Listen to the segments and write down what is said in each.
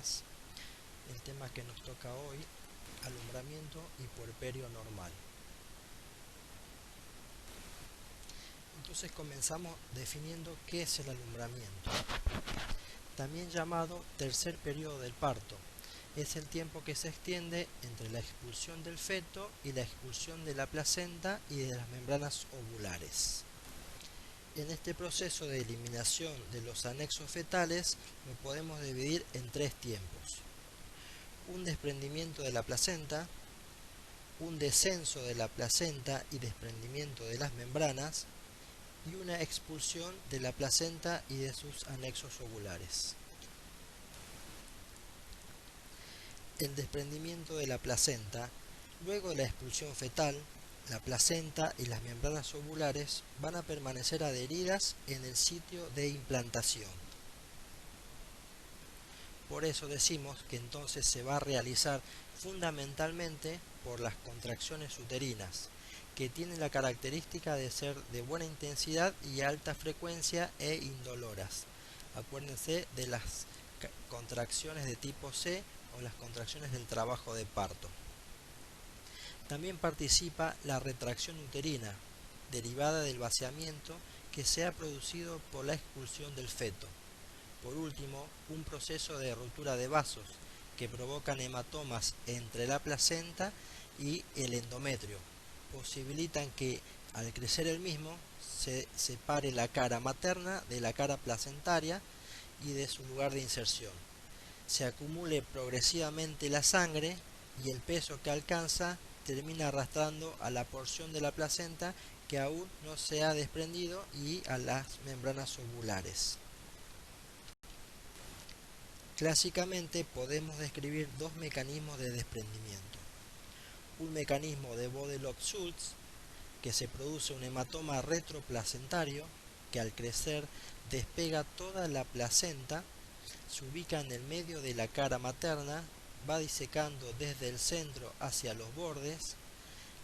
días. El tema que nos toca hoy, alumbramiento y puerperio normal. Entonces comenzamos definiendo qué es el alumbramiento. También llamado tercer periodo del parto. Es el tiempo que se extiende entre la expulsión del feto y la expulsión de la placenta y de las membranas ovulares. En este proceso de eliminación de los anexos fetales lo podemos dividir en tres tiempos: un desprendimiento de la placenta, un descenso de la placenta y desprendimiento de las membranas, y una expulsión de la placenta y de sus anexos ovulares. El desprendimiento de la placenta. Luego de la expulsión fetal, la placenta y las membranas ovulares van a permanecer adheridas en el sitio de implantación. Por eso decimos que entonces se va a realizar fundamentalmente por las contracciones uterinas, que tienen la característica de ser de buena intensidad y alta frecuencia e indoloras. Acuérdense de las contracciones de tipo C o las contracciones del trabajo de parto. También participa la retracción uterina, derivada del vaciamiento que se ha producido por la expulsión del feto. Por último, un proceso de ruptura de vasos que provocan hematomas entre la placenta y el endometrio. Posibilitan que, al crecer el mismo, se separe la cara materna de la cara placentaria y de su lugar de inserción. Se acumule progresivamente la sangre y el peso que alcanza termina arrastrando a la porción de la placenta que aún no se ha desprendido y a las membranas ovulares. Clásicamente podemos describir dos mecanismos de desprendimiento. Un mecanismo de Bode-Lock-Schultz, que se produce un hematoma retroplacentario que al crecer despega toda la placenta, se ubica en el medio de la cara materna, va disecando desde el centro hacia los bordes,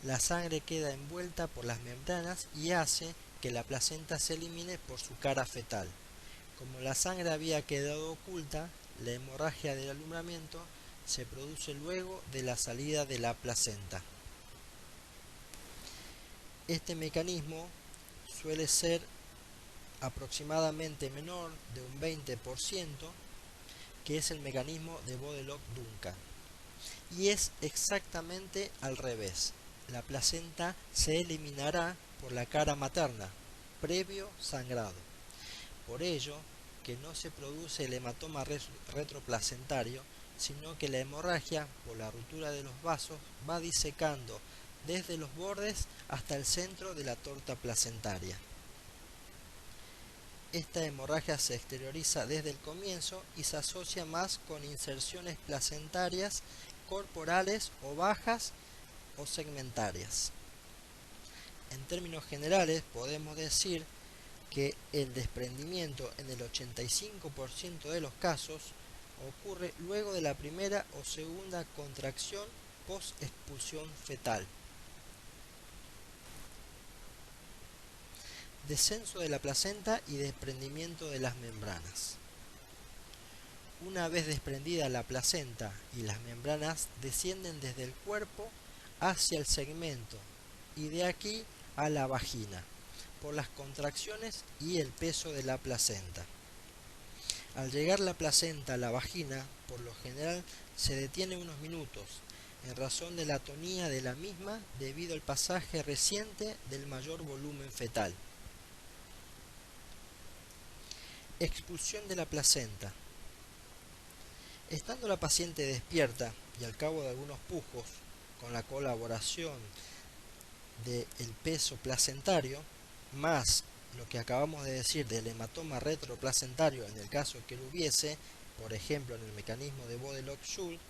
la sangre queda envuelta por las membranas y hace que la placenta se elimine por su cara fetal. Como la sangre había quedado oculta, la hemorragia del alumbramiento se produce luego de la salida de la placenta. Este mecanismo suele ser aproximadamente menor de un 20%, que es el mecanismo de Bode-Lock-Duncan. Y es exactamente al revés. La placenta se eliminará por la cara materna, previo sangrado. Por ello, que no se produce el hematoma retroplacentario, sino que la hemorragia, por la ruptura de los vasos, va disecando desde los bordes hasta el centro de la torta placentaria. Esta hemorragia se exterioriza desde el comienzo y se asocia más con inserciones placentarias corporales o bajas o segmentarias. En términos generales podemos decir que el desprendimiento en el 85% de los casos ocurre luego de la primera o segunda contracción post-expulsión fetal. Descenso de la placenta y desprendimiento de las membranas. Una vez desprendida la placenta y las membranas descienden desde el cuerpo hacia el segmento y de aquí a la vagina por las contracciones y el peso de la placenta. Al llegar la placenta a la vagina, por lo general se detiene unos minutos en razón de la atonía de la misma debido al pasaje reciente del mayor volumen fetal. Expulsión de la placenta. Estando la paciente despierta y al cabo de algunos pujos, con la colaboración del peso placentario, más lo que acabamos de decir del hematoma retroplacentario en el caso que lo hubiese, por ejemplo en el mecanismo de Bode-Lock-Schultz,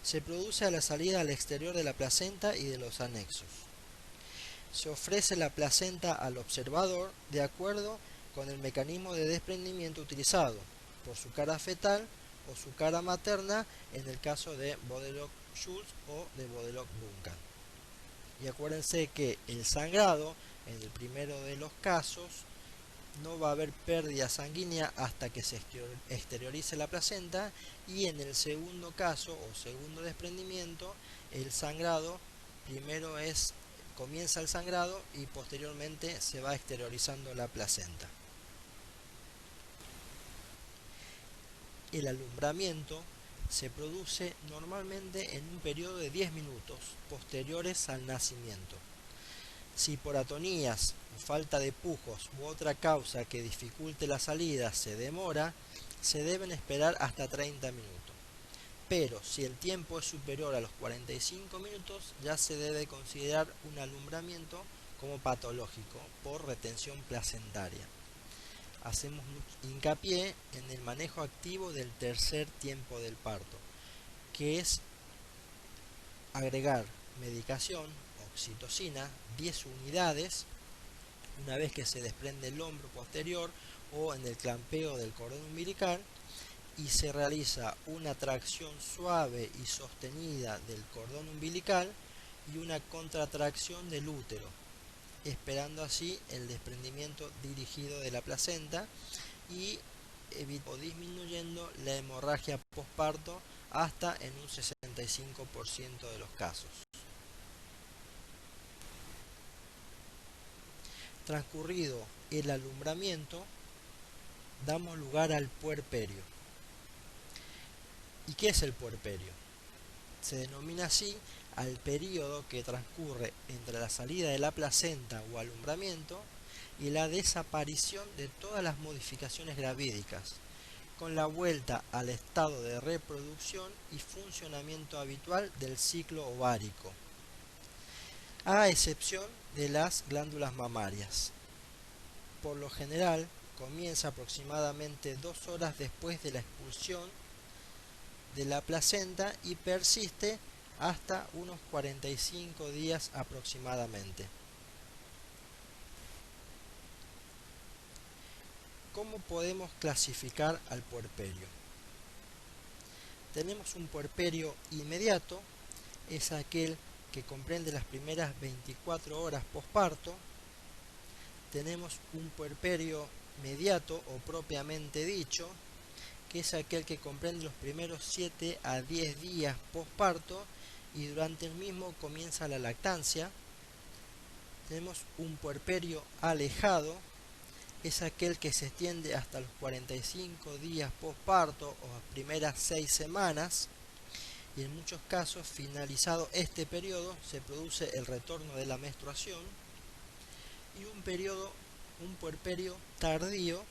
se produce a la salida al exterior de la placenta y de los anexos. Se ofrece la placenta al observador de acuerdo con el mecanismo de desprendimiento utilizado, por su cara fetal o su cara materna en el caso de Bode-Lock-Schultz o de Bode-Lock-Duncan. Y acuérdense que el sangrado, en el primero de los casos, no va a haber pérdida sanguínea hasta que se exteriorice la placenta, y en el segundo caso o segundo desprendimiento el sangrado primero comienza el sangrado y posteriormente se va exteriorizando la placenta. El alumbramiento se produce normalmente en un periodo de 10 minutos posteriores al nacimiento. Si por atonías, falta de pujos u otra causa que dificulte la salida se demora, se deben esperar hasta 30 minutos. Pero si el tiempo es superior a los 45 minutos, ya se debe considerar un alumbramiento como patológico por retención placentaria. Hacemos hincapié en el manejo activo del tercer tiempo del parto, que es agregar medicación, oxitocina, 10 unidades, una vez que se desprende el hombro posterior o en el clampeo del cordón umbilical, y se realiza una tracción suave y sostenida del cordón umbilical y una contratracción del útero, esperando así el desprendimiento dirigido de la placenta y disminuyendo la hemorragia posparto hasta en un 65% de los casos. Transcurrido el alumbramiento, damos lugar al puerperio. ¿Y qué es el puerperio? Se denomina así al período que transcurre entre la salida de la placenta o alumbramiento y la desaparición de todas las modificaciones gravídicas, con la vuelta al estado de reproducción y funcionamiento habitual del ciclo ovárico, a excepción de las glándulas mamarias. Por lo general, comienza aproximadamente 2 horas después de la expulsión de la placenta y persiste hasta unos 45 días aproximadamente. ¿Cómo podemos clasificar al puerperio? Tenemos un puerperio inmediato, es aquel que comprende las primeras 24 horas posparto. Tenemos un puerperio mediato o propiamente dicho, que es aquel que comprende los primeros 7 a 10 días posparto y durante el mismo comienza la lactancia. Tenemos un puerperio alejado, es aquel que se extiende hasta los 45 días posparto o primeras 6 semanas, y en muchos casos, finalizado este periodo, se produce el retorno de la menstruación. Y un puerperio tardío,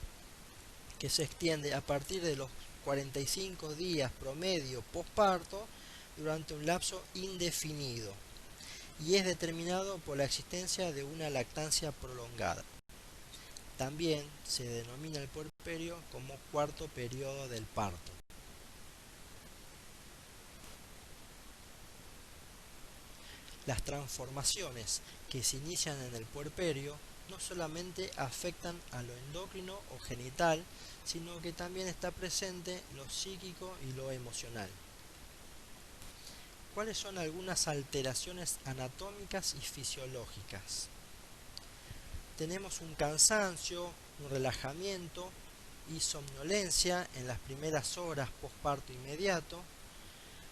que se extiende a partir de los 45 días promedio posparto durante un lapso indefinido y es determinado por la existencia de una lactancia prolongada. También se denomina el puerperio como cuarto periodo del parto. Las transformaciones que se inician en el puerperio no solamente afectan a lo endocrino o genital, sino que también está presente lo psíquico y lo emocional. ¿Cuáles son algunas alteraciones anatómicas y fisiológicas? Tenemos un cansancio, un relajamiento y somnolencia en las primeras horas posparto inmediato.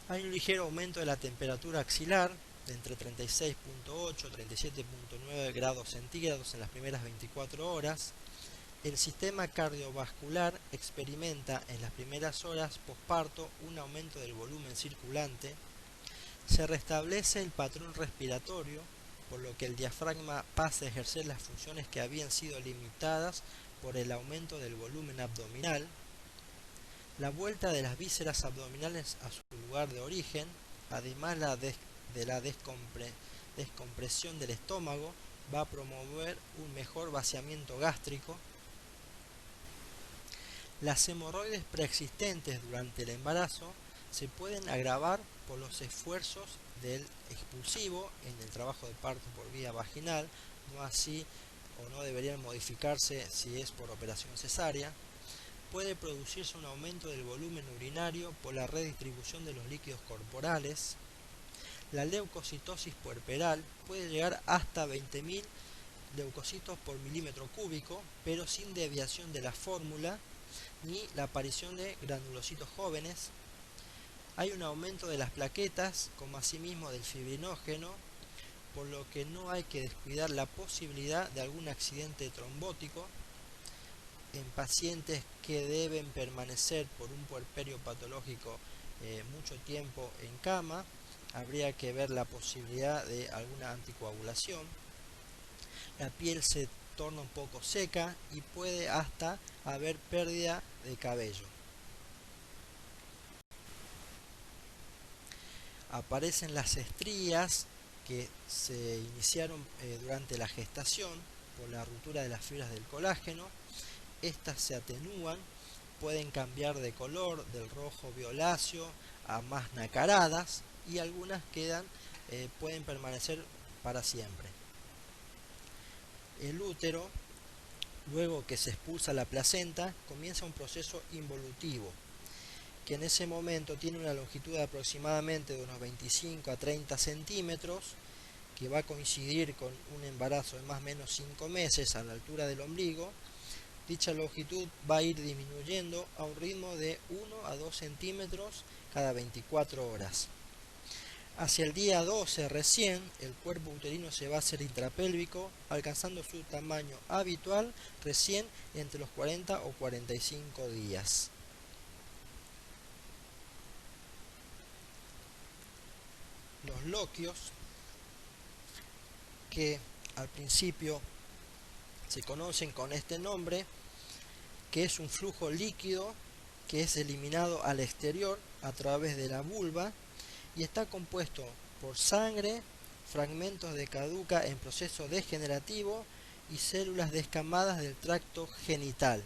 Hay un ligero aumento de la temperatura axilar de entre 36.8 y 37.9 grados centígrados en las primeras 24 horas. El sistema cardiovascular experimenta en las primeras horas posparto un aumento del volumen circulante. Se restablece el patrón respiratorio, por lo que el diafragma pasa a ejercer las funciones que habían sido limitadas por el aumento del volumen abdominal. La vuelta de las vísceras abdominales a su lugar de origen, además de la descompresión del estómago, va a promover un mejor vaciamiento gástrico. Las hemorroides preexistentes durante el embarazo se pueden agravar por los esfuerzos del expulsivo en el trabajo de parto por vía vaginal, no así o no deberían modificarse si es por operación cesárea. Puede producirse un aumento del volumen urinario por la redistribución de los líquidos corporales. La leucocitosis puerperal puede llegar hasta 20.000 leucocitos por milímetro cúbico, pero sin desviación de la fórmula ni la aparición de granulocitos jóvenes. Hay un aumento de las plaquetas, como asimismo del fibrinógeno, por lo que no hay que descuidar la posibilidad de algún accidente trombótico. En pacientes que deben permanecer por un puerperio patológico mucho tiempo en cama, habría que ver la posibilidad de alguna anticoagulación. La piel se torna un poco seca y puede hasta haber pérdida de cabello. Aparecen las estrías que se iniciaron durante la gestación por la ruptura de las fibras del colágeno. Estas se atenúan, pueden cambiar de color del rojo violáceo a más nacaradas y algunas pueden permanecer para siempre. El útero, luego que se expulsa la placenta, comienza un proceso involutivo que en ese momento tiene una longitud de aproximadamente de unos 25 a 30 centímetros, que va a coincidir con un embarazo de más o menos 5 meses a la altura del ombligo. Dicha longitud va a ir disminuyendo a un ritmo de 1 a 2 centímetros cada 24 horas. Hacia el día 12 recién, el cuerpo uterino se va a hacer intrapélvico, alcanzando su tamaño habitual recién entre los 40 o 45 días. Los loquios, que al principio se conocen con este nombre, que es un flujo líquido que es eliminado al exterior a través de la vulva y está compuesto por sangre, fragmentos de caduca en proceso degenerativo y células descamadas del tracto genital.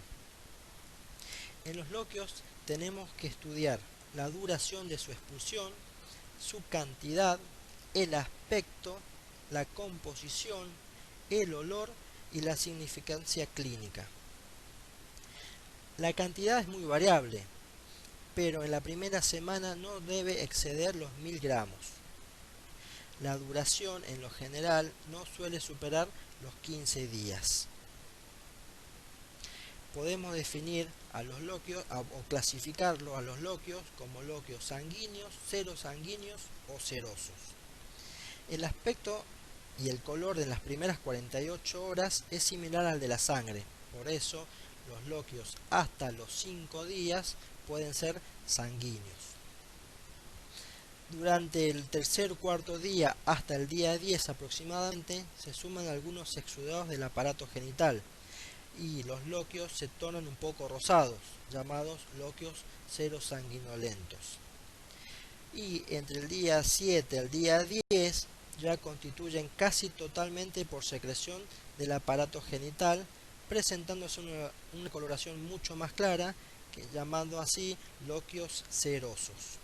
En los loquios tenemos que estudiar la duración de su expulsión, su cantidad, el aspecto, la composición, el olor y la significancia clínica. La cantidad es muy variable, pero en la primera semana no debe exceder los 1000 gramos. La duración en lo general no suele superar los 15 días. Podemos definir a los loquios o clasificarlos a los loquios como loquios sanguíneos, serosanguíneos o serosos. El aspecto y el color de las primeras 48 horas es similar al de la sangre, por eso los loquios hasta los 5 días pueden ser sanguíneos. Durante el tercer o cuarto día hasta el día 10 aproximadamente se suman algunos exudados del aparato genital y los loquios se tornan un poco rosados, llamados loquios serosanguinolentos. Y entre el día 7 al día 10 ya constituyen casi totalmente por secreción del aparato genital, presentándose una coloración mucho más clara, llamando así loquios serosos.